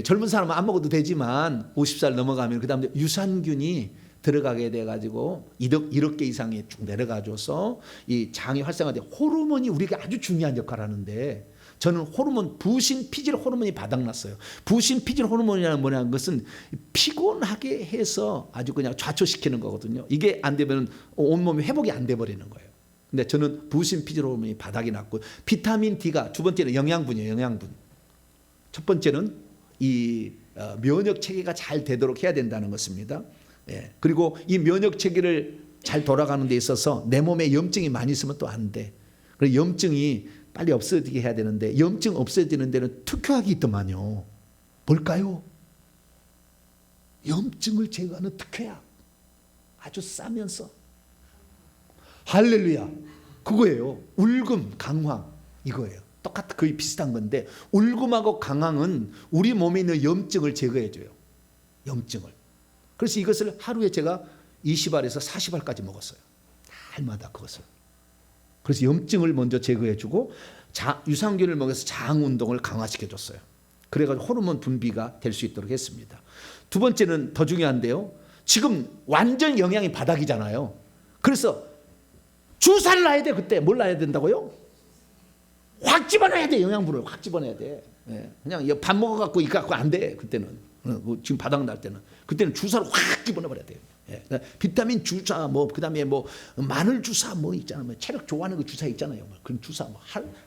젊은 사람은 안 먹어도 되지만 50살 넘어가면 그 다음에 유산균이 들어가게 돼가지고 1억 개 이상이 쭉 내려가줘서 이 장이 활성화돼 호르몬이 우리에게 아주 중요한 역할을 하는데 저는 호르몬 부신 피질 호르몬이 바닥났어요. 부신 피질 호르몬이라는 뭐냐는 것은 피곤하게 해서 아주 그냥 좌초시키는 거거든요. 이게 안 되면 온몸이 회복이 안 돼 버리는 거예요. 근데 저는 부신 피질 호르몬이 바닥이 났고 비타민 D가 두 번째는 영양분이에요. 영양분. 첫 번째는 이 면역 체계가 잘 되도록 해야 된다는 것입니다. 그리고 이 면역 체계를 잘 돌아가는 데 있어서 내 몸에 염증이 많이 있으면 또 안 돼. 그래서 염증이 빨리 없어지게 해야 되는데 염증 없어지는 데는 특효약이 있더만요. 뭘까요? 염증을 제거하는 특효약. 아주 싸면서. 할렐루야. 그거예요. 울금, 강황 이거예요. 똑같은 거의 비슷한 건데 울금하고 강황은 우리 몸에 있는 염증을 제거해줘요. 염증을. 그래서 이것을 하루에 제가 20알에서 40알까지 먹었어요. 날마다 그것을. 그래서 염증을 먼저 제거해주고 유산균을 먹여서 장 운동을 강화시켜줬어요. 그래가지고 호르몬 분비가 될 수 있도록 했습니다. 두 번째는 더 중요한데요. 지금 완전 영양이 바닥이잖아요. 그래서 주사를 놔야 돼. 그때 뭘 놔야 된다고요? 확 집어넣어야 돼. 영양분을 확 집어넣어야 돼. 그냥 밥 먹어갖고 이거 갖고 안 돼. 그때는 지금 바닥 날 때는 그때는 주사를 확 집어넣어야 돼요. 비타민 주사 그다음에 마늘 주사 있잖아요. 체력 좋아하는 그 주사 있잖아요. 그런 주사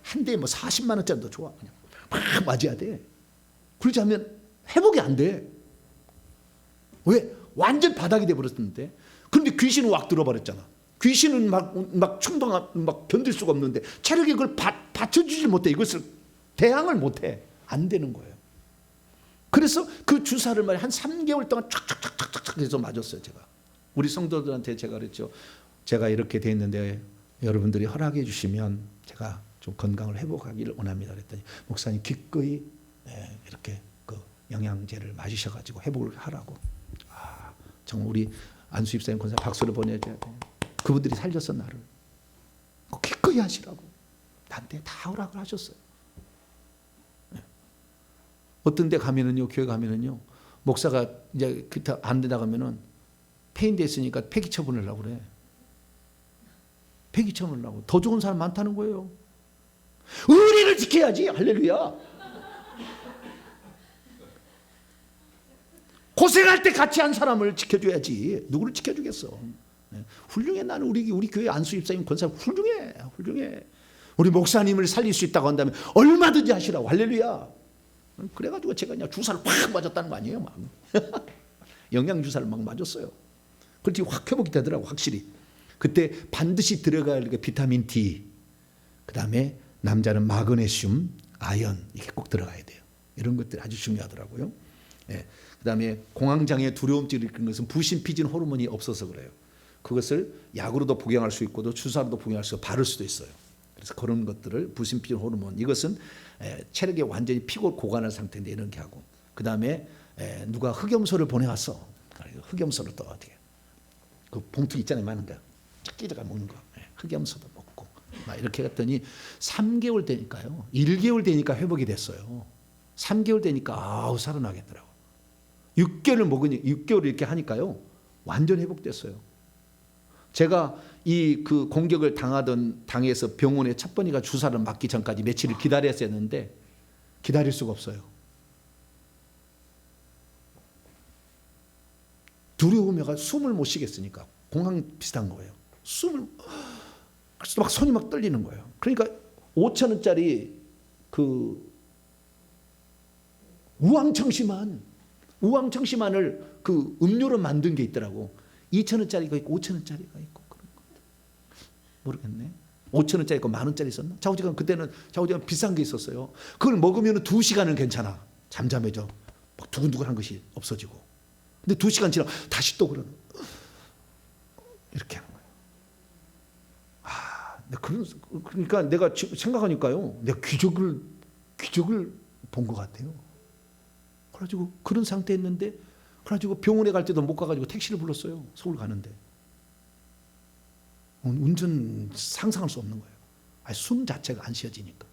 한 대에 40만 원짜리도 좋아. 그냥 막 맞아야 돼. 그러지 않으면 회복이 안 돼. 왜? 완전 바닥이 돼 버렸는데. 그런데 귀신은 확 들어버렸잖아. 귀신은 막 충동한 막 견딜 수가 없는데 체력이 그걸 받쳐주지 못해. 이것을 대항을 못해. 안 되는 거예요. 그래서 그 주사를 한 3개월 동안 촥촥촥촥 해서 맞았어요. 제가 우리 성도들한테 제가 그랬죠. 제가 이렇게 돼 있는데 여러분들이 허락해 주시면 제가 좀 건강을 회복하기를 원합니다. 그랬더니 목사님 기꺼이 이렇게 그 영양제를 맞으셔가지고 회복을 하라고. 정말 우리 안수입 사님 권사 박수를 보내줘야 돼. 그분들이 살렸어 나를. 기꺼이 하시라고 나한테 다 허락을 하셨어요. 어떤 데 가면은요, 교회 가면은요, 목사가 이제 안 된다 가면은 폐인됐으니까 폐기 처분을 하려고 그래. 폐기 처분을 하려고. 더 좋은 사람 많다는 거예요. 의리를 지켜야지. 할렐루야. 고생할 때 같이 한 사람을 지켜줘야지. 누구를 지켜주겠어. 훌륭해. 나는 우리 교회 안수 집사님 권사 훌륭해. 우리 목사님을 살릴 수 있다고 한다면 얼마든지 하시라고. 할렐루야. 그래가지고 제가 그냥 주사를 확 맞았다는 거 아니에요. 막 영양 주사를 막 맞았어요. 그렇지 확 회복이 되더라고 확실히. 그때 반드시 들어가야 할 비타민 D, 그 다음에 남자는 마그네슘, 아연 이게 꼭 들어가야 돼요. 이런 것들이 아주 중요하더라고요. 예. 그 다음에 공황장애 두려움증을 일으키는 것은 부신피진 호르몬이 없어서 그래요. 그것을 약으로도 복용할 수 있고 또 주사로도 복용할 수 있고 바를 수도 있어요. 그래서 그런 것들을 부신피진 호르몬 이것은 체력이 완전히 피고 고관한 상태인데 이런 게 하고 그 다음에 누가 흑염소를 보내왔어. 흑염소를 또 어떻게 그 봉투 있잖아요. 많은 거 끼다가 먹는 거 흑염소도 먹고 막 이렇게 했더니 3개월 되니까요. 1개월 되니까 회복이 됐어요. 3개월 되니까 아우 살아나겠더라고. 6개월을 먹으니 6개월 이렇게 하니까요. 완전 회복됐어요. 제가 이 그 공격을 당해서 병원에 첫 번이가 주사를 맞기 전까지 며칠을 기다렸어야 했는데 기다릴 수가 없어요. 두려움에가 숨을 못 쉬겠으니까 공황 비슷한 거예요. 그래서 막 손이 막 떨리는 거예요. 그러니까 5,000원짜리 그 우황청심환을 그 음료로 만든 게 있더라고. 2,000원짜리가 있고 5,000원짜리가 있고 그런 거 모르겠네. 5,000원짜리 있고 10,000원짜리 있었나? 좌우지간 그때는 좌우지간 비싼 게 있었어요. 그걸 먹으면 2시간은 괜찮아. 잠잠해져. 막 두근두근한 것이 없어지고. 근데 2시간 지나 다시 또 그러는 이렇게 하는 거예요. 그러니까 내가 생각하니까요. 내가 기적을 본 것 같아요. 그래가지고 그런 상태였는데 그래가지고 병원에 갈 때도 못 가가지고 택시를 불렀어요. 서울 가는데. 운전 상상할 수 없는 거예요. 숨 자체가 안 쉬어지니까.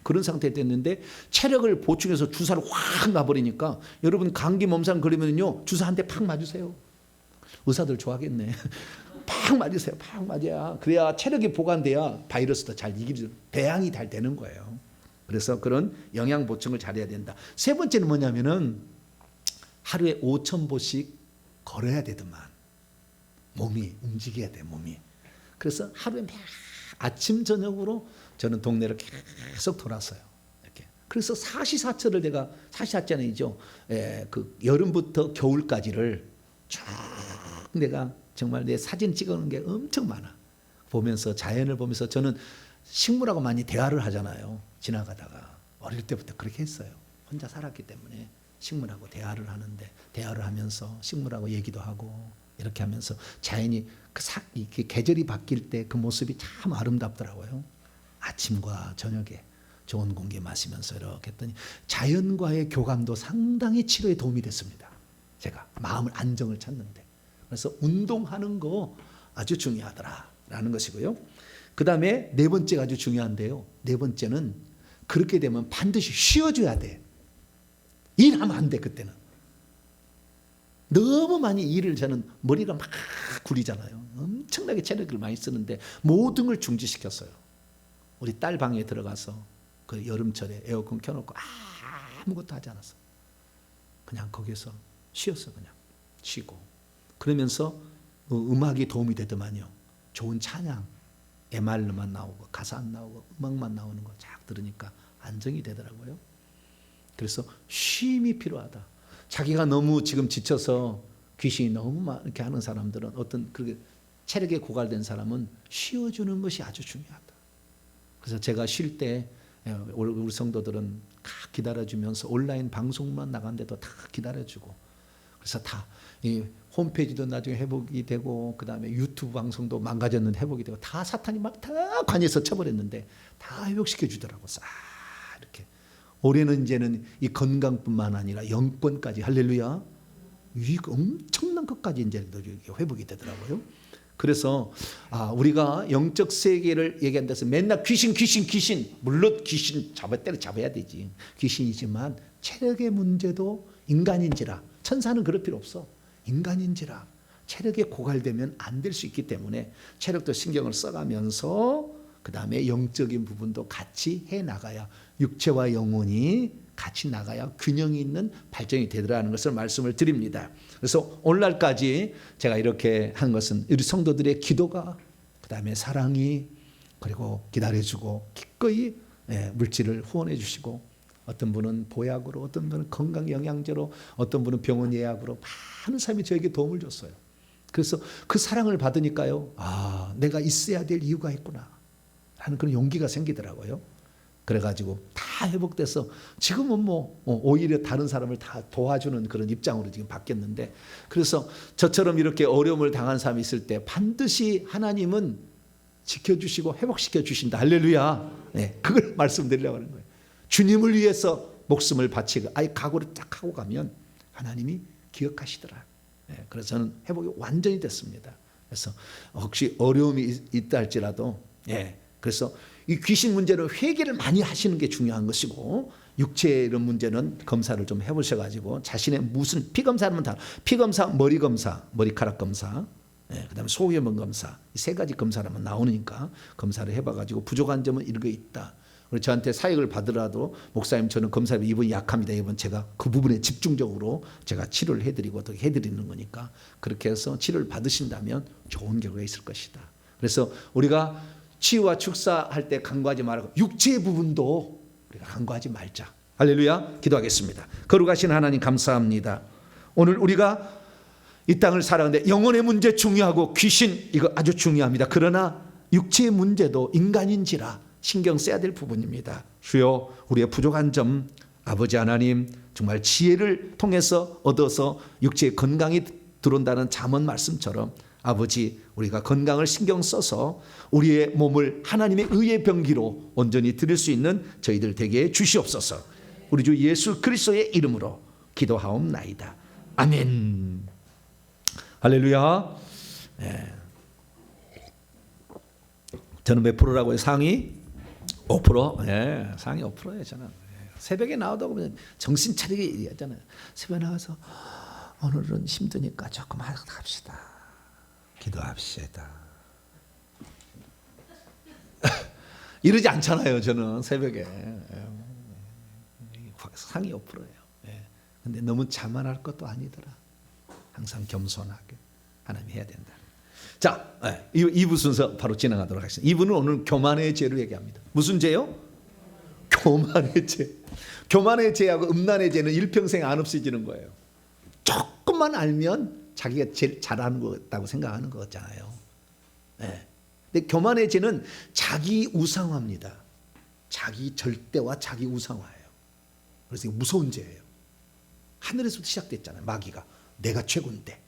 그런 상태에 됐는데 체력을 보충해서 주사를 확 놔버리니까 여러분 감기 몸살 걸리면요 주사 한 대 팍 맞으세요. 의사들 좋아하겠네. 팍 맞으세요. 팍 맞아야 그래야 체력이 보관돼야 바이러스도 잘 이기죠. 배양이 잘 되는 거예요. 그래서 그런 영양 보충을 잘해야 된다. 세 번째는 뭐냐면은 하루에 5,000보씩 걸어야 되더만. 몸이 움직여야 돼 몸이. 그래서 하루에 매 아침 저녁으로 저는 동네를 계속 돌았어요. 이렇게. 그래서 사시사철을 내가 사시사철이죠. 그 여름부터 겨울까지를 쭉 내가 정말 내 사진 찍어놓은 게 엄청 많아. 보면서 자연을 보면서 저는 식물하고 많이 대화를 하잖아요. 지나가다가 어릴 때부터 그렇게 했어요. 혼자 살았기 때문에 식물하고 대화를 하는데 대화를 하면서 식물하고 얘기도 하고 이렇게 하면서 자연이 이렇게 계절이 바뀔 때 그 모습이 참 아름답더라고요. 아침과 저녁에 좋은 공기 마시면서 이렇게 했더니 자연과의 교감도 상당히 치료에 도움이 됐습니다. 제가 마음을 안정을 찾는데. 그래서 운동하는 거 아주 중요하더라라는 것이고요. 그 다음에 네 번째가 아주 중요한데요. 네 번째는 그렇게 되면 반드시 쉬어줘야 돼. 일하면 안 돼 그때는. 너무 많이 일을 저는 머리가 막 구리잖아요. 엄청나게 체력을 많이 쓰는데 모든 걸 중지시켰어요. 우리 딸 방에 들어가서 그 여름철에 에어컨 켜놓고 아무것도 하지 않았어. 그냥 거기서 쉬었어. 그냥 쉬고. 그러면서 음악이 도움이 되더만요. 좋은 찬양, MR만 나오고 가사 안 나오고 음악만 나오는 거 쫙 들으니까 안정이 되더라고요. 그래서 쉼이 필요하다. 자기가 너무 지금 지쳐서 귀신이 너무 막 이렇게 하는 사람들은 어떤 그렇게 체력에 고갈된 사람은 쉬어주는 것이 아주 중요하다. 그래서 제가 쉴 때 우리 성도들은 다 기다려주면서 온라인 방송만 나간데도 다 기다려주고 그래서 다 이 홈페이지도 나중에 회복이 되고 그 다음에 유튜브 방송도 망가졌는데 회복이 되고 다 사탄이 막 다 관여해서 쳐버렸는데 다 회복시켜 주더라고. 싹 이렇게. 올해는 이제는 이 건강뿐만 아니라 영권까지 할렐루야. 이 엄청난 것까지 이제 회복이 되더라고요. 그래서 우리가 영적 세계를 얘기한다 해서 맨날 귀신 물론 귀신 잡아야 되지. 귀신이지만 체력의 문제도 인간인지라 천사는 그럴 필요 없어. 인간인지라 체력에 고갈되면 안 될 수 있기 때문에 체력도 신경을 써가면서 그 다음에 영적인 부분도 같이 해나가야 육체와 영혼이 같이 나가야 균형이 있는 발전이 되더라는 것을 말씀을 드립니다. 그래서 오늘날까지 제가 이렇게 한 것은 우리 성도들의 기도가, 그다음에 사랑이, 그리고 기다려주고 기꺼이 물질을 후원해 주시고, 어떤 분은 보약으로, 어떤 분은 건강 영양제로, 어떤 분은 병원 예약으로 많은 사람이 저에게 도움을 줬어요. 그래서 그 사랑을 받으니까요, 아, 내가 있어야 될 이유가 있구나 하는 그런 용기가 생기더라고요. 그래가지고 다 회복돼서 지금은 뭐 오히려 다른 사람을 다 도와주는 그런 입장으로 지금 바뀌었는데, 그래서 저처럼 이렇게 어려움을 당한 사람이 있을 때 반드시 하나님은 지켜주시고 회복시켜 주신다. 할렐루야. 네, 그걸 말씀드리려고 하는 거예요. 주님을 위해서 목숨을 바치고 아예 각오를 딱 하고 가면 하나님이 기억하시더라. 네, 그래서 저는 회복이 완전히 됐습니다. 그래서 혹시 어려움이 있다 할지라도, 그래서 이 귀신 문제는 회개를 많이 하시는 게 중요한 것이고, 육체 이런 문제는 검사를 좀 해보셔가지고 자신의 무슨 피검사는 다 피검사, 머리 검사, 머리카락 검사, 그다음에 소염원 검사, 이 세 가지 검사를 하면 나오니까 검사를 해봐가지고 부족한 점은 이런 게 있다. 그리고 저한테 사역을 받으라도 목사님 저는 검사를 이번 약합니다. 이번 제가 그 부분에 집중적으로 제가 치료를 해드리고 어떻게 해드리는 거니까 그렇게 해서 치료를 받으신다면 좋은 결과가 있을 것이다. 그래서 우리가 치유와 축사할 때 간과하지 말고 육체의 부분도 우리가 간과하지 말자. 할렐루야. 기도하겠습니다. 거룩하신 하나님 감사합니다. 오늘 우리가 이 땅을 살아가는데 영혼의 문제 중요하고 귀신 이거 아주 중요합니다. 그러나 육체의 문제도 인간인지라 신경 써야 될 부분입니다. 주여, 우리의 부족한 점 아버지 하나님 정말 지혜를 통해서 얻어서 육체의 건강이 들어온다는 잠언 말씀처럼 아버지 우리가 건강을 신경 써서 우리의 몸을 하나님의 의의 병기로 온전히 드릴 수 있는 저희들 되게 주시옵소서. 우리 주 예수 그리스도의 이름으로 기도하옵나이다. 아멘. 할렐루야. 저는 몇 프로라고요? 상위 5%? 상위 5%예요 저는. 새벽에 나오다 보면 정신 차리게 얘기하잖아요. 새벽에 나와서 오늘은 힘드니까 조금 합시다. 기도합시다. 이러지 않잖아요 저는 새벽에. 상위 5%예요. 근데 너무 자만할 것도 아니더라. 항상 겸손하게 하나님 해야 된다. 자, 2부 순서 바로 진행하도록 하겠습니다. 2부는 오늘 교만의 죄를 얘기합니다. 무슨 죄요? 교만의 죄. 교만의 죄하고 음란의 죄는 일평생 안 없어지는 거예요. 조금만 알면 자기가 제일 잘하는 거다고 생각하는 거잖아요. 근데 교만의 죄는 자기 우상화입니다. 자기 절대와 자기 우상화예요. 그래서 무서운 죄예요. 하늘에서부터 시작됐잖아요. 마귀가 내가 최고인데,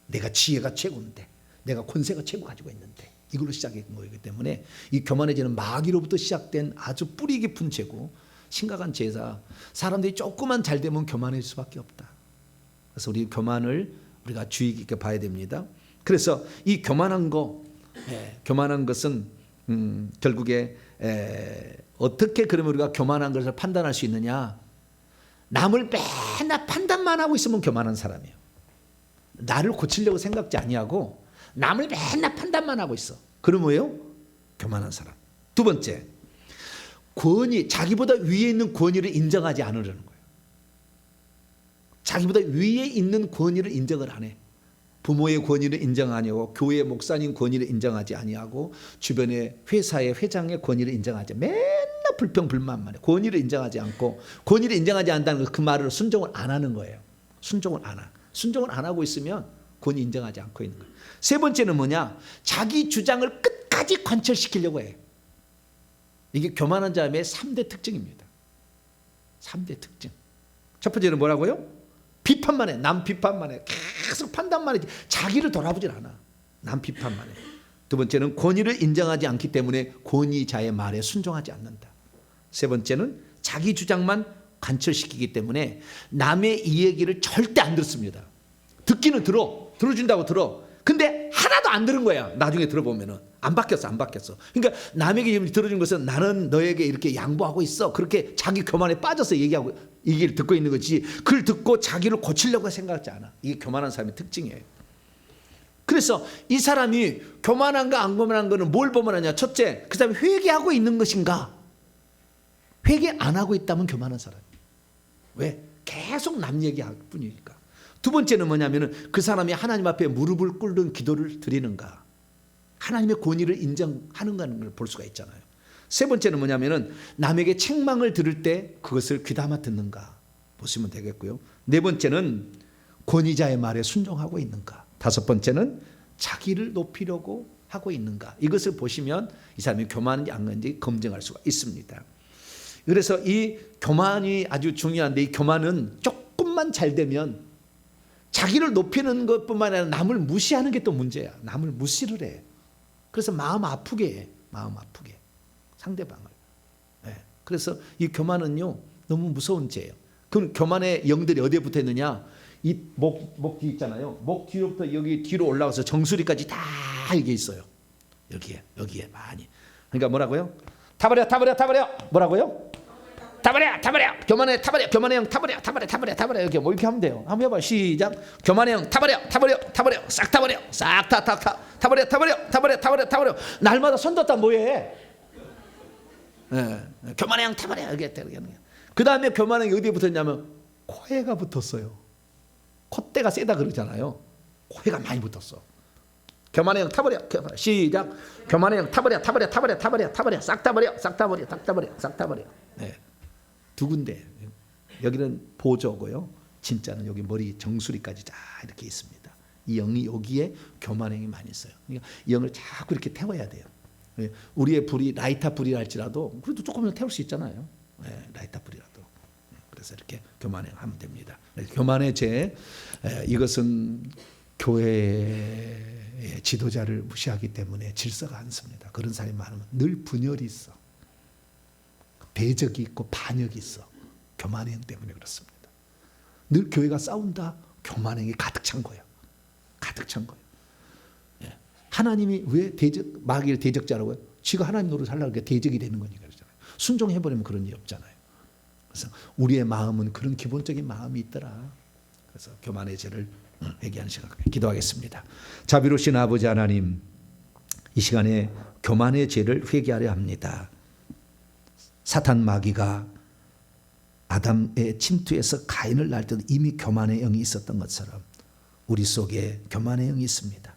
내가 지혜가 최고인데, 내가 권세가 최고 가지고 있는데, 이걸로 시작한 거이기 때문에 이 교만의 죄는 마귀로부터 시작된 아주 뿌리 깊은 죄고 심각한 죄다. 사람들이 조금만 잘 되면 교만할 수밖에 없다. 그래서 우리 교만을 우리가 주의 깊게 봐야 됩니다. 그래서 이 교만한 교만한 것은 결국에 어떻게 그러면 우리가 교만한 것을 판단할 수 있느냐? 남을 맨날 판단만 하고 있으면 교만한 사람이에요. 나를 고치려고 생각지 아니하고 남을 맨날 판단만 하고 있어. 그럼 뭐예요? 교만한 사람. 두 번째, 권위, 자기보다 위에 있는 권위를 인정하지 않으려는 거예요. 자기보다 위에 있는 권위를 인정을 안 해. 부모의 권위를 인정 안 하고, 교회 목사님 권위를 인정하지 아니하고, 주변의 회사의 회장의 권위를 인정하지, 맨날 불평불만만 해. 권위를 인정하지 않고, 권위를 인정하지 않는다는 그 말을 순종을 안 하는 거예요. 순종을 안 하. 순종을 안 하고 있으면 권위 인정하지 않고 있는 거예요. 세 번째는 뭐냐? 자기 주장을 끝까지 관철시키려고 해요. 이게 교만한 자의 3대 특징입니다. 3대 특징. 첫 번째는 뭐라고요? 비판만 해. 남 비판만 해. 계속 판단만 해. 자기를 돌아보질 않아. 남 비판만 해. 두 번째는 권위를 인정하지 않기 때문에 권위자의 말에 순종하지 않는다. 세 번째는 자기 주장만 관철시키기 때문에 남의 이야기를 절대 안 듣습니다. 듣기는 들어준다고 들어. 근데 하나도 안 들은 거야. 나중에 들어보면은 안 바뀌었어. 그러니까 남에게 들어준 것은 나는 너에게 이렇게 양보하고 있어. 그렇게 자기 교만에 빠져서 얘기를 듣고 있는 거지. 그걸 듣고 자기를 고치려고 생각하지 않아. 이게 교만한 사람의 특징이에요. 그래서 이 사람이 교만한가 안 교만한 거는 뭘 보면 하냐? 첫째, 그 사람이 회개하고 있는 것인가? 회개 안 하고 있다면 교만한 사람. 왜? 계속 남 얘기할 뿐이니까. 두 번째는 뭐냐면은 그 사람이 하나님 앞에 무릎을 꿇는 기도를 드리는가, 하나님의 권위를 인정하는 걸 볼 수가 있잖아요. 세 번째는 뭐냐면은 남에게 책망을 들을 때 그것을 귀담아 듣는가 보시면 되겠고요. 네 번째는 권위자의 말에 순종하고 있는가. 다섯 번째는 자기를 높이려고 하고 있는가. 이것을 보시면 이 사람이 교만인지 안 그런지 검증할 수가 있습니다. 그래서 이 교만이 아주 중요한데, 이 교만은 조금만 잘 되면 자기를 높이는 것뿐만 아니라 남을 무시하는 게 또 문제야. 남을 무시를 해. 그래서 마음 아프게 해. 마음 아프게. 상대방을. 네. 그래서 이 교만은요, 너무 무서운 죄예요. 그럼 교만의 영들이 어디에 붙어 있느냐? 이 목 뒤 있잖아요. 목 뒤로부터 여기 뒤로 올라와서 정수리까지 다 이게 있어요. 여기에 많이. 그러니까 뭐라고요? 타버려. 뭐라고요? 타버려. 교만의 타버려. 교만의 영 타버려. 이렇게 뭐 이렇게 하면 돼요. 한번 해봐. 시작. 교만의 영 타버려. 싹 타버려. 싹 타버려. 날마다 손 뒀다 뭐해? 교만의 영 타버려. 이렇게. 그 다음에 교만의 영이 어디에 붙었냐면 코에가 붙었어요. 콧대가 세다 그러잖아요. 코에가 많이 붙었어. 교만의 영 타버려. 시작. 교만의 영 타버려. 싹 타버려. 네. 두 군데. 여기는 보조고요. 진짜는 여기 머리 정수리까지 다 이렇게 있습니다. 이 영이 여기에 교만의 영이 많이 있어요. 그러니까 이 영을 자꾸 이렇게 태워야 돼요. 우리의 불이 라이터 불이라 할지라도 그래도 조금은 태울 수 있잖아요. 라이터 불이라도. 그래서 이렇게 교만의 영 하면 됩니다. 교만의 죄, 이것은 교회의 지도자를 무시하기 때문에 질서가 않습니다. 그런 사람이 많으면 늘 분열이 있어. 대적이 있고 반역이 있어. 교만의 영 때문에 그렇습니다. 늘 교회가 싸운다. 교만의 영이 가득 찬 거예요. 하나님이 왜 마귀를 대적자라고요? 지가 하나님 노릇을 하려고 대적이 되는 거니까 그러잖아요. 순종해버리면 그런 일 없잖아요. 그래서 우리의 마음은 그런 기본적인 마음이 있더라. 그래서 교만의 죄를 회개하는 시간 기도하겠습니다. 자비로우신 아버지 하나님, 이 시간에 교만의 죄를 회개하려 합니다. 사탄 마귀가 아담의 침투에서 가인을 낳을 때도 이미 교만의 영이 있었던 것처럼 우리 속에 교만의 영이 있습니다.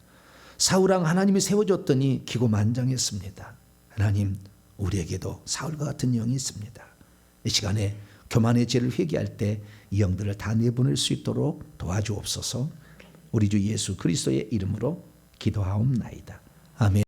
사울왕 하나님이 세워줬더니 기고만장했습니다. 하나님, 우리에게도 사울과 같은 영이 있습니다. 이 시간에 교만의 죄를 회개할 때 이 영들을 다 내보낼 수 있도록 도와주옵소서. 우리 주 예수 그리스도의 이름으로 기도하옵나이다. 아멘.